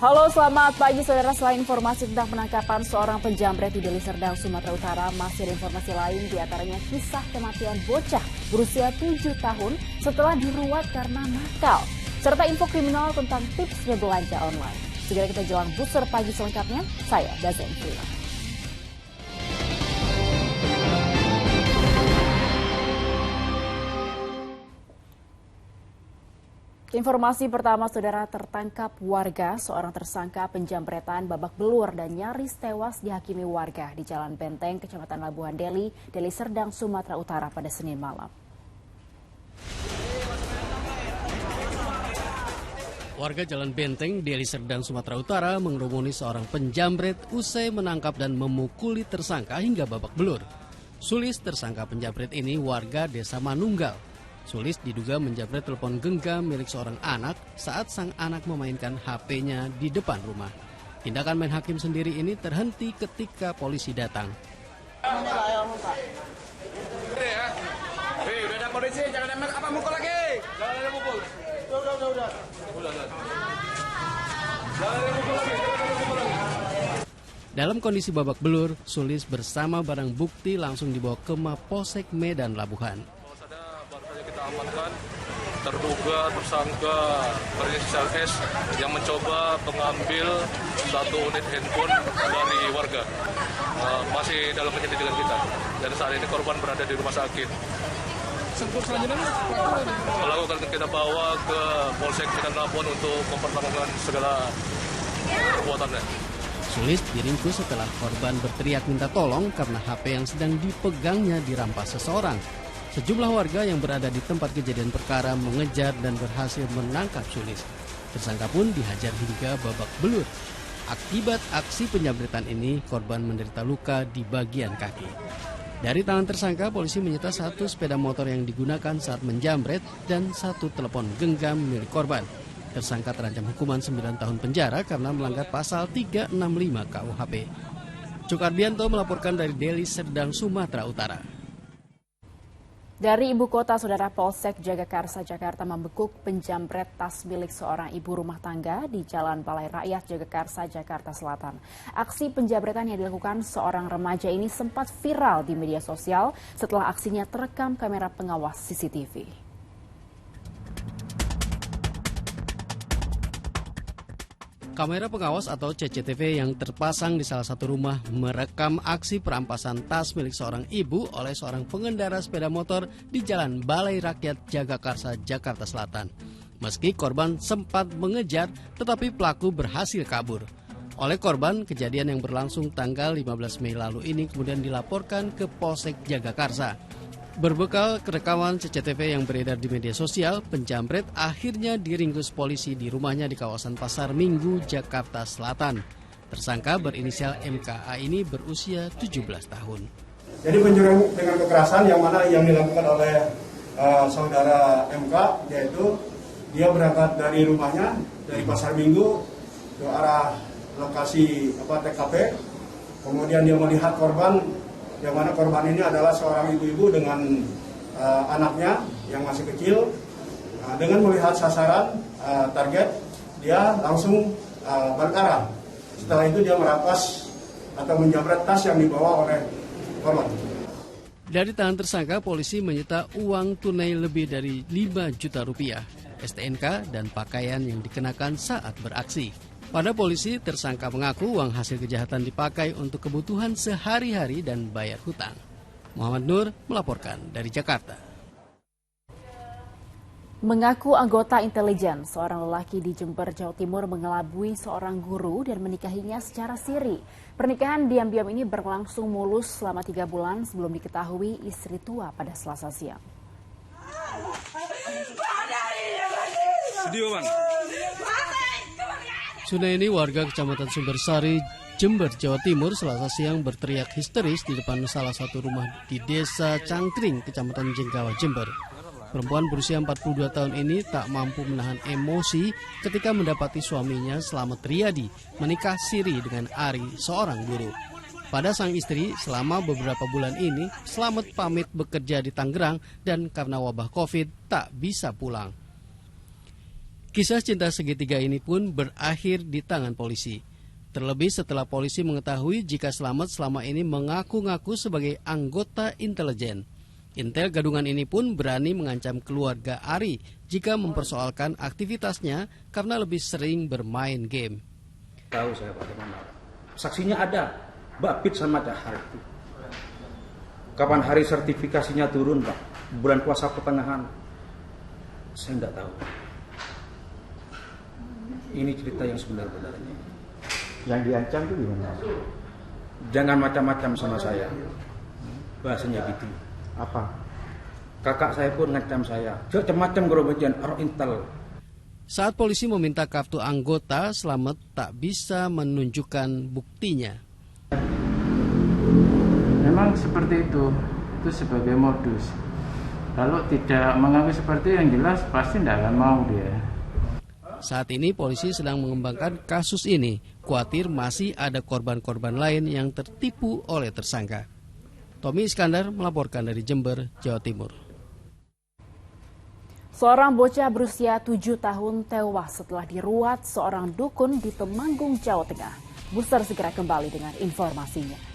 Halo, selamat pagi saudara. Selain informasi tentang penangkapan seorang penjamret di Deli Serdang, Sumatera Utara, masih ada informasi lain, diantaranya kisah kematian bocah berusia 7 tahun setelah diruat karena nakal, serta info kriminal tentang tips berbelanja online. Segera kita jelang Buser Pagi selengkapnya, saya Dazen Frila. Informasi pertama, saudara, tertangkap warga seorang tersangka penjamretan babak belur dan nyaris tewas dihakimi warga di Jalan Benteng, Kecamatan Labuhan Deli, Deli Serdang, Sumatera Utara pada Senin malam. Warga Jalan Benteng, Deli Serdang, Sumatera Utara mengerumuni seorang penjamret usai menangkap dan memukuli tersangka hingga babak belur. Sulis, tersangka penjamret ini warga Desa Manunggal. Sulis diduga menjamret telepon genggam milik seorang anak saat sang anak memainkan HP-nya di depan rumah. Tindakan main hakim sendiri ini terhenti ketika polisi datang. Udah ada polisi, jangan ada apa mukul lagi. Jangan ada mukul. Udah. Jangan ada mukul lagi. Dalam kondisi babak belur, Sulis bersama barang bukti langsung dibawa ke Mapolsek Medan Labuhan. Kita amankan terduga tersangka berinisial S yang mencoba mengambil satu unit handphone dari warga. Masih dalam penyelidikan kita. Dan saat ini korban berada di rumah sakit. Pelaku akan kita bawa ke Polsek Medan Labuhan untuk mempertanggungjawabkan segala perbuatannya. Sulis diringkus setelah korban berteriak minta tolong karena HP yang sedang dipegangnya dirampas seseorang. Sejumlah warga yang berada di tempat kejadian perkara mengejar dan berhasil menangkap Sulis. Tersangka pun dihajar hingga babak belur. Akibat aksi penjamretan ini, korban menderita luka di bagian kaki. Dari tangan tersangka, polisi menyita satu sepeda motor yang digunakan saat menjamret dan satu telepon genggam milik korban. Tersangka terancam hukuman 9 tahun penjara karena melanggar pasal 365 KUHP. Cukardianto melaporkan dari Deli Serdang, Sumatera Utara. Dari ibu kota, saudara, Polsek Jagakarsa, Jakarta membekuk penjamret tas milik seorang ibu rumah tangga di Jalan Balai Rakyat, Jagakarsa, Jakarta Selatan. Aksi penjamretan yang dilakukan seorang remaja ini sempat viral di media sosial setelah aksinya terekam kamera pengawas CCTV. Kamera pengawas atau CCTV yang terpasang di salah satu rumah merekam aksi perampasan tas milik seorang ibu oleh seorang pengendara sepeda motor di Jalan Balai Rakyat Jagakarsa, Jakarta Selatan. Meski korban sempat mengejar, tetapi pelaku berhasil kabur. Oleh korban, kejadian yang berlangsung tanggal 15 Mei lalu ini kemudian dilaporkan ke Polsek Jagakarsa. Berbekal rekaman CCTV yang beredar di media sosial, penjamret akhirnya diringkus polisi di rumahnya di kawasan Pasar Minggu, Jakarta Selatan. Tersangka berinisial MKA ini berusia 17 tahun. Jadi pencurian dengan kekerasan yang mana yang dilakukan oleh saudara MK, yaitu dia berangkat dari rumahnya, dari Pasar Minggu ke arah lokasi TKP. Kemudian dia melihat korban, yang mana korban ini adalah seorang ibu-ibu dengan anaknya yang masih kecil. Dengan melihat sasaran target, dia langsung berarah. Setelah itu dia merampas atau menjamret tas yang dibawa oleh korban. Dari tangan tersangka, polisi menyita uang tunai lebih dari 5 juta rupiah, STNK, dan pakaian yang dikenakan saat beraksi. Pada polisi, tersangka mengaku uang hasil kejahatan dipakai untuk kebutuhan sehari-hari dan bayar hutang. Muhammad Nur melaporkan dari Jakarta. Mengaku anggota intelijen, seorang lelaki di Jember, Jawa Timur mengelabui seorang guru dan menikahinya secara siri. Pernikahan diam-diam ini berlangsung mulus selama 3 bulan sebelum diketahui istri tua pada Selasa siang. Sunaini, warga Kecamatan Sumbersari, Jember, Jawa Timur, Selasa siang berteriak histeris di depan salah satu rumah di Desa Cangkring, Kecamatan Jenggawa, Jember. Perempuan berusia 42 tahun ini tak mampu menahan emosi ketika mendapati suaminya Slamet Riyadi menikah siri dengan Ari, seorang guru. Pada sang istri, selama beberapa bulan ini, Slamet pamit bekerja di Tangerang dan karena wabah COVID tak bisa pulang. Kisah cinta segitiga ini pun berakhir di tangan polisi. Terlebih setelah polisi mengetahui jika Slamet selama ini mengaku-ngaku sebagai anggota intelijen. Intel gadungan ini pun berani mengancam keluarga Ari jika mempersoalkan aktivitasnya karena lebih sering bermain game. Tahu saya bagaimana. Saksinya ada, Mbak Pit sama Dahar itu. Kapan hari sertifikasinya turun, Pak? Bulan puasa pertengahan. Saya nggak tahu. Ini cerita yang sebenar-benarnya. Yang diancam itu gimana? Jangan macam-macam sama saya. Bahasanya gitu. Apa? Kakak saya pun ngancam saya. Macam-macam gerobakan orang Intel. Saat polisi meminta kartu anggota, Slamet tak bisa menunjukkan buktinya. Memang seperti itu sebagai modus. Kalau tidak mengaku seperti yang jelas pasti tidak akan mau dia. Saat ini polisi sedang mengembangkan kasus ini, khawatir masih ada korban-korban lain yang tertipu oleh tersangka. Tommy Iskandar melaporkan dari Jember, Jawa Timur. Seorang bocah berusia 7 tahun tewas setelah diruat seorang dukun di Temanggung, Jawa Tengah. Booster segera kembali dengan informasinya.